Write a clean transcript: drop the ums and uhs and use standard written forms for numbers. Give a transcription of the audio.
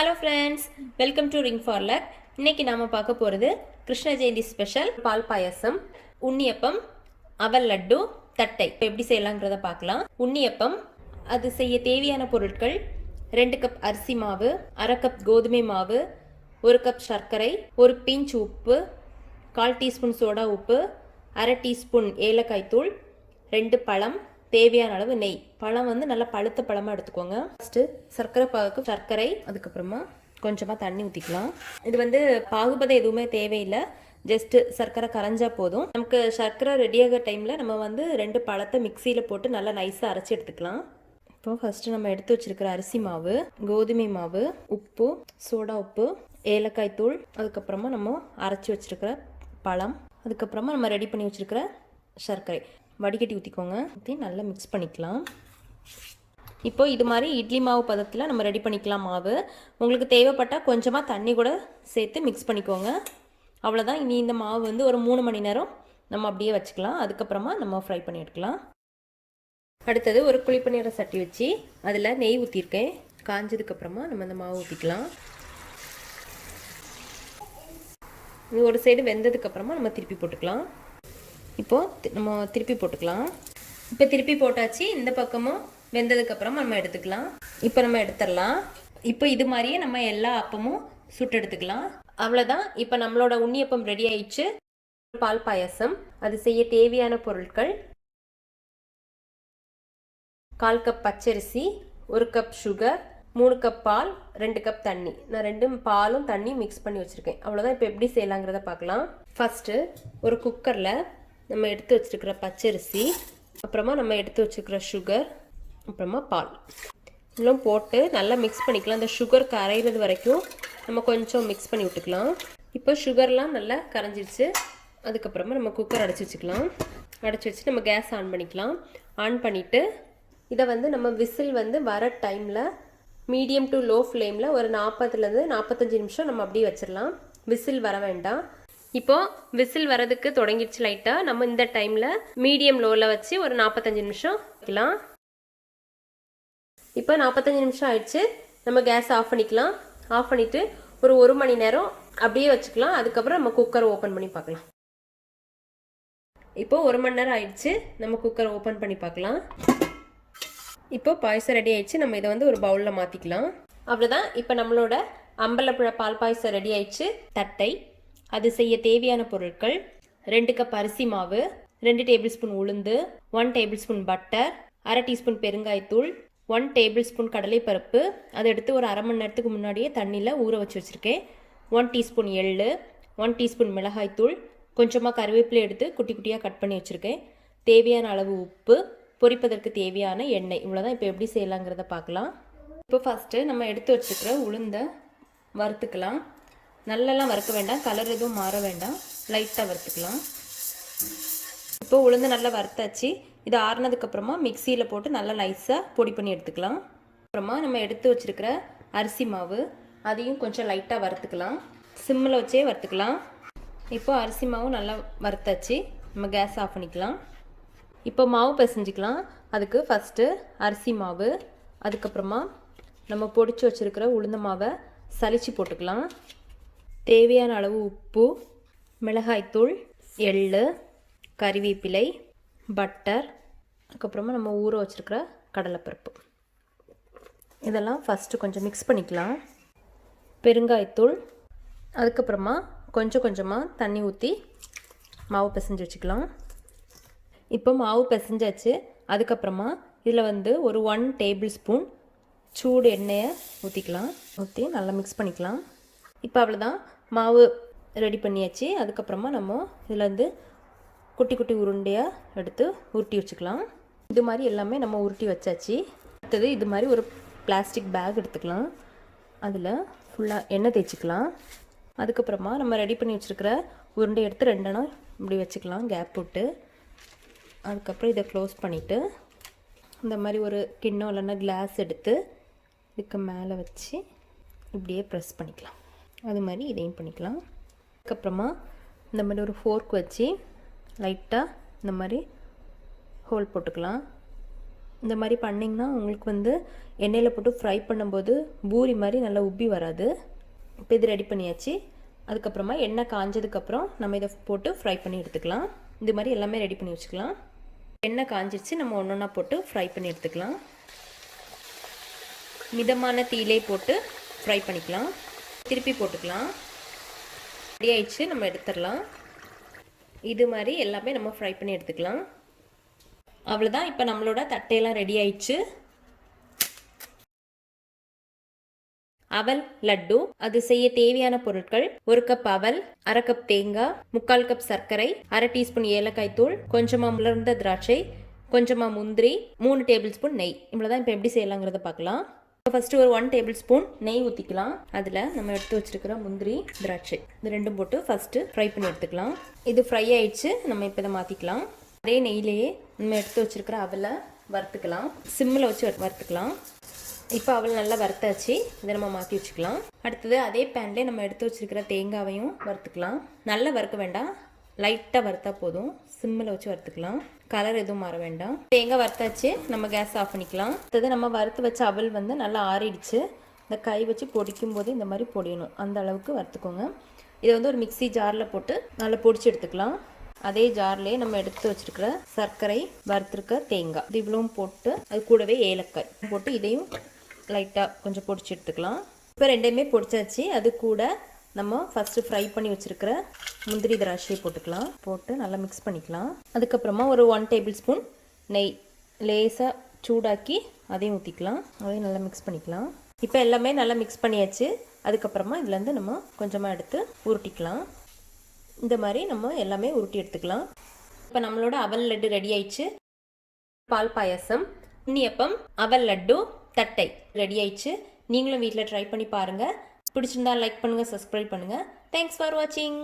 Hello friends, welcome to ring for luck. இன்னைக்கு நாம பார்க்க போகிறது கிருஷ்ண ஜெயந்தி ஸ்பெஷல் பால் பாயசம், உன்னியப்பம், அவல் லட்டு, தட்டை. எப்படி செய்யலாங்கிறத பார்க்கலாம். உன்னியப்பம் அது செய்ய தேவையான பொருட்கள்: 2 கப் அரிசி மாவு, 1/2 கப் கோதுமை மாவு, 1 கப் சர்க்கரை, 1 பிஞ்ச் உப்பு, 1/4 டீஸ்பூன் சோடா உப்பு, 1/2 டீஸ்பூன் ஏலக்காய் தூள், 2 பழம், தேவையான அளவு நெய். பழம் வந்து நல்லா பழுத்த பழமாக எடுத்துக்கோங்க. ஃபஸ்ட்டு சர்க்கரை பாகுக்கு சர்க்கரை, அதுக்கப்புறமா கொஞ்சமாக தண்ணி ஊற்றிக்கலாம். இது வந்து பாகுபதம் எதுவுமே தேவையில்லை, ஜஸ்ட்டு சர்க்கரை கரைஞ்சா போதும். நமக்கு சர்க்கரை ரெடியாகிற டைமில் நம்ம வந்து 2 பழத்தை மிக்சியில் போட்டு நல்லா நைஸாக அரைச்சி எடுத்துக்கலாம். இப்போ ஃபஸ்ட்டு நம்ம எடுத்து வச்சுருக்கிற அரிசி மாவு, கோதுமை மாவு, உப்பு, சோடா உப்பு, ஏலக்காய் தூள், அதுக்கப்புறமா நம்ம அரைச்சி வச்சுருக்கிற பழம், அதுக்கப்புறமா நம்ம ரெடி பண்ணி வச்சுருக்கிற சர்க்கரை வடிகட்டி ஊற்றிக்கோங்க. ஊற்றி நல்லா மிக்ஸ் பண்ணிக்கலாம். இப்போ இது மாதிரி இட்லி மாவு பதத்தில் நம்ம ரெடி பண்ணிக்கலாம் மாவு. உங்களுக்கு தேவைப்பட்டால் கொஞ்சமாக தண்ணி கூட சேர்த்து மிக்ஸ் பண்ணிக்கோங்க. அவ்வளோதான். இனி இந்த மாவு வந்து ஒரு 3 மணி நேரம் நம்ம அப்படியே வச்சுக்கலாம். அதுக்கப்புறமா நம்ம ஃப்ரை பண்ணி எடுக்கலாம். அடுத்தது ஒரு குழிப்பணியார சட்டி வச்சு அதில் நெய் ஊற்றிருக்கேன். காஞ்சதுக்கப்புறமா நம்ம இந்த மாவு ஊற்றிக்கலாம். இது ஒரு சைடு வெந்ததுக்கப்புறமா நம்ம திருப்பி போட்டுக்கலாம். இப்போது நம்ம திருப்பி போட்டுக்கலாம். இப்போ திருப்பி போட்டாச்சு. இந்த பக்கமும் வெந்ததுக்கப்புறம் நம்ம எடுத்துக்கலாம். இப்போ நம்ம எடுத்துடலாம். இப்போ இது மாதிரியே நம்ம எல்லா அப்பமும் சுட்டு எடுத்துக்கலாம். அவ்வளோதான். இப்போ நம்மளோட உன்னியப்பம் ரெடி ஆயிடுச்சு. பால் பாயசம் அது செய்ய தேவையான பொருட்கள்: 1/4 கப் பச்சரிசி, 1 கப் சுகர், 3 கப் பால், 2 கப் தண்ணி. நான் 2 பாலும் தண்ணி மிக்ஸ் பண்ணி வச்சுருக்கேன். அவ்வளோதான். இப்போ எப்படி செய்யலாங்கிறத பார்க்கலாம். ஃபஸ்ட்டு ஒரு குக்கரில் நம்ம எடுத்து வச்சுருக்கிற பச்சரிசி, அப்புறமா நம்ம எடுத்து வச்சுருக்கிற சுகர், அப்புறமா பால் எல்லாம் போட்டு நல்லா மிக்ஸ் பண்ணிக்கலாம். அந்த சுகர் கரைகிறது வரைக்கும் நம்ம கொஞ்சம் மிக்ஸ் பண்ணி விட்டுக்கலாம். இப்போ சுகர்லாம் நல்லா கரைஞ்சிடுச்சு. அதுக்கப்புறமா நம்ம குக்கர் அடைச்சி வச்சுக்கலாம். அடைச்சி வச்சு நம்ம கேஸ் ஆன் பண்ணிக்கலாம். ஆன் பண்ணிவிட்டு இதை வந்து நம்ம விசில் வந்து வர டைமில் மீடியம் டு லோ ஃப்ளேமில் ஒரு 40லேருந்து 45 நிமிஷம் நம்ம அப்படியே வச்சிடலாம். விசில் வர வேண்டாம். இப்போது விசில் வரதுக்கு தொடங்கிடுச்சு லைட்டாக. நம்ம இந்த டைமில் மீடியம் லோவில் வச்சு ஒரு 45 நிமிஷம் வைக்கலாம். இப்போ 45 நிமிஷம் ஆயிடுச்சு. நம்ம கேஸ் ஆஃப் பண்ணிக்கலாம். ஆஃப் பண்ணிவிட்டு ஒரு 1 மணி நேரம் அப்படியே வச்சுக்கலாம். அதுக்கப்புறம் நம்ம குக்கரை ஓப்பன் பண்ணி பார்க்கலாம். இப்போது 1 மணி நேரம் ஆயிடுச்சு. நம்ம குக்கரை ஓப்பன் பண்ணி பார்க்கலாம். இப்போ பாயசம் ரெடி ஆயிடுச்சு. நம்ம இதை வந்து ஒரு பவுலில் மாற்றிக்கலாம். அவ்வளோதான். இப்போ நம்மளோட அம்பலப்பழ பால் பாயசம் ரெடி ஆயிடுச்சு. தட்டை அது செய்ய தேவையான பொருட்கள்: 2 கப் அரிசி மாவு, 2 டேபிள் ஸ்பூன் உளுந்து, 1 டேபிள் ஸ்பூன் பட்டர், 1/2 டீஸ்பூன் பெருங்காயத்தூள், 1 டேபிள் ஸ்பூன் கடலைப்பருப்பு. அதை எடுத்து ஒரு 1/2 மணி நேரத்துக்கு முன்னாடியே தண்ணியில் ஊற வச்சு வச்சுருக்கேன். 1 டீஸ்பூன் எள்ளு, 1 டீஸ்பூன் மிளகாய்த்தூள், கொஞ்சமாக கருவேப்பிலை எடுத்து குட்டி குட்டியாக கட் பண்ணி வச்சுருக்கேன். தேவையான அளவு உப்பு, பொரிப்பதற்கு தேவையான எண்ணெய். இவ்வளோதான். இப்போ எப்படி செய்யலாங்கிறத பார்க்கலாம். இப்போ ஃபஸ்ட்டு நம்ம எடுத்து வச்சுருக்கிற உளுந்தை வறுத்துக்கலாம். நல்லெல்லாம் வறுக்க வேண்டாம், கலர் எதுவும் மாற வேண்டாம், லைட்டாக வறுத்துக்கலாம். இப்போ உளுந்து நல்லா வறுத்தாச்சு. இது ஆறுனதுக்கப்புறமா மிக்சியில் போட்டு நல்லா நைஸாக பொடி பண்ணி எடுத்துக்கலாம். அப்புறமா நம்ம எடுத்து வச்சுருக்கிற அரிசி மாவு அதையும் கொஞ்சம் லைட்டாக வறுத்துக்கலாம். சிம்மில் வச்சே வறுத்துக்கலாம். இப்போ அரிசி மாவு நல்லா வறுத்தாச்சு. நம்ம கேஸ் ஆஃப் பண்ணிக்கலாம். இப்போ மாவு பிசைஞ்சிக்கலாம். அதுக்கு ஃபஸ்ட்டு அரிசி மாவு, அதுக்கப்புறமா நம்ம பொடிச்சு வச்சுருக்கிற உளுந்த மாவை சலிச்சு போட்டுக்கலாம். தேவையான அளவு உப்பு, மிளகாய்த்தூள், எள்ளு, கறிவேப்பிலை, பட்டர், அதுக்கப்புறமா நம்ம ஊற வச்சுருக்கிற கடலைப்பருப்பு இதெல்லாம் ஃபஸ்ட்டு கொஞ்சம் மிக்ஸ் பண்ணிக்கலாம். பெருங்காயத்தூள், அதுக்கப்புறமா கொஞ்சம் கொஞ்சமாக தண்ணி ஊற்றி மாவு பிசைஞ்சு வச்சுக்கலாம். இப்போ மாவு பிசைஞ்சாச்சு. அதுக்கப்புறமா இதில் வந்து ஒரு 1 டேபிள் ஸ்பூன் சூடு எண்ணெயை ஊற்றிக்கலாம். ஊற்றி நல்லா மிக்ஸ் பண்ணிக்கலாம். இப்போ அவ்வளோதான். மாவு ரெடி பண்ணியாச்சு. அதுக்கப்புறமா நம்ம இதில் வந்து குட்டி குட்டி உருண்டையாக எடுத்து உருட்டி வச்சுக்கலாம். இது மாதிரி எல்லாமே நம்ம உருட்டி வச்சாச்சு. அடுத்தது இது மாதிரி ஒரு பிளாஸ்டிக் பேக் எடுத்துக்கலாம். அதில் ஃபுல்லாக எண்ணெய் தேய்ச்சிக்கலாம். அதுக்கப்புறமா நம்ம ரெடி பண்ணி வச்சுருக்கிற உருண்டை எடுத்து 2 இப்படி வச்சுக்கலாம், கேப் போட்டு. அதுக்கப்புறம் இதை க்ளோஸ் பண்ணிவிட்டு இந்த மாதிரி ஒரு கிண்ணம் இல்லைன்னா கிளாஸ் எடுத்து இதுக்கு மேலே வச்சு இப்படியே ப்ரெஸ் பண்ணிக்கலாம். அது மாதிரி இதையும் பண்ணிக்கலாம். அதுக்கப்புறமா இந்த மாதிரி ஒரு ஃபோர்க் வச்சு லைட்டாக இந்த மாதிரி ஹோல் போட்டுக்கலாம். இந்த மாதிரி பண்ணிங்கன்னா உங்களுக்கு வந்து எண்ணெயில் போட்டு ஃப்ரை பண்ணும்போது பூரி மாதிரி நல்லா உப்பி வராது. இப்போ இது ரெடி பண்ணியாச்சு. அதுக்கப்புறமா எண்ணெய் காஞ்சதுக்கப்புறம் நம்ம இதை போட்டு ஃப்ரை பண்ணி எடுத்துக்கலாம். இது மாதிரி எல்லாமே ரெடி பண்ணி வச்சுக்கலாம். எண்ணெய் காஞ்சிருச்சு, நம்ம ஒன்று ஒன்றா போட்டு ஃப்ரை பண்ணி எடுத்துக்கலாம். மிதமான தீயிலே போட்டு ஃப்ரை பண்ணிக்கலாம். திருப்பி போட்டுக்கலாம். ரெடி ஆயிடுச்சு, நம்ம எடுத்துடலாம். இது மாதிரி எல்லாமே நம்ம ஃப்ரை பண்ணி எடுத்துக்கலாம். அவ்வளோதான். இப்போ நம்மளோட தட்டையெல்லாம் ரெடி ஆயிடுச்சு. அவல் லட்டு. அது செய்ய தேவையான பொருட்கள்: 1 கப் அவல், 1/2 கப் தேங்காய், 3/4 கப் சர்க்கரை, 1/2 டீஸ்பூன் ஏலக்காய் தூள், கொஞ்சமாக உலர்ந்த திராட்சை, கொஞ்சமாக முந்திரி, 3 டேபிள் ஸ்பூன் நெய். இவ்வளோதான். இப்போ எப்படி செய்யலாங்கிறத பார்க்கலாம். ஃபஸ்ட்டு ஒரு 1 டேபிள் ஸ்பூன் நெய் ஊற்றிக்கலாம். அதில் நம்ம எடுத்து வச்சுருக்கிற முந்திரி, திராட்சை இது ரெண்டும் போட்டு ஃபஸ்ட்டு ஃப்ரை பண்ணி எடுத்துக்கலாம். இது ஃப்ரை ஆயிடுச்சு, நம்ம இப்போ இதை மாற்றிக்கலாம். அதே நெய்லேயே நம்ம எடுத்து வச்சுருக்கிற அவலை வறுத்துக்கலாம். சிம்மில் வச்சு வறுத்துக்கலாம். இப்போ அவல் நல்லா வறுத்தாச்சு, இதை நம்ம மாற்றி வச்சுக்கலாம். அடுத்தது அதே பேன்லேயே நம்ம எடுத்து வச்சுருக்கிற தேங்காவையும் வறுத்துக்கலாம். நல்லா வறுக்க வேண்டாம், லைட்டாக வறுத்தா போதும். சிம்மில் வச்சு வறுத்துக்கலாம். கலர் எதுவும் மாற வேண்டாம். தேங்காய் வறுத்தாச்சு, நம்ம கேஸ் ஆஃப் பண்ணிக்கலாம். அடுத்தது நம்ம வறுத்து வச்ச அவல் வந்து நல்லா ஆறிடுச்சு. இந்த கை வச்சு பொடிக்கும் போது இந்த மாதிரி பொடியணும், அந்த அளவுக்கு வறுத்துக்கோங்க. இதை வந்து ஒரு மிக்ஸி ஜாரில் போட்டு நல்லா பொடிச்சு எடுத்துக்கலாம். அதே ஜார்லேயே நம்ம எடுத்து வச்சுருக்கிற சர்க்கரை, வறுத்துருக்க தேங்காய் இது இவ்வளவும் போட்டு, அது கூடவே ஏலக்காய் போட்டு இதையும் லைட்டாக கொஞ்சம் பொடிச்சு எடுத்துக்கலாம். இப்போ ரெண்டையுமே பொடிச்சாச்சு. அது கூட நம்ம ஃபஸ்ட்டு ஃப்ரை பண்ணி வச்சுருக்கிற முந்திரி திராட்சையை போட்டுக்கலாம். போட்டு நல்லா மிக்ஸ் பண்ணிக்கலாம். அதுக்கப்புறமா ஒரு 1 டேபிள் ஸ்பூன் நெய் லேசாக சூடாக்கி அதையும் ஊற்றிக்கலாம். அதையும் நல்லா மிக்ஸ் பண்ணிக்கலாம். இப்போ எல்லாமே நல்லா மிக்ஸ் பண்ணியாச்சு. அதுக்கப்புறமா இதுலேருந்து நம்ம கொஞ்சமாக எடுத்து உருட்டிக்கலாம். இந்த மாதிரி நம்ம எல்லாமே உருட்டி எடுத்துக்கலாம். இப்போ நம்மளோட அவல் லட்டு ரெடி ஆயிடுச்சு. பால் பாயசம், உன்னியப்பம், அவல் லட்டு, தட்டை ரெடி ஆயிடுச்சு. நீங்களும் வீட்டில் ட்ரை பண்ணி பாருங்கள். பிடிச்சிருந்தா லைக் பண்ணுங்கள், சப்ஸ்கிரைப் பண்ணுங்கள். தேங்க்ஸ் ஃபார் வாட்சிங்.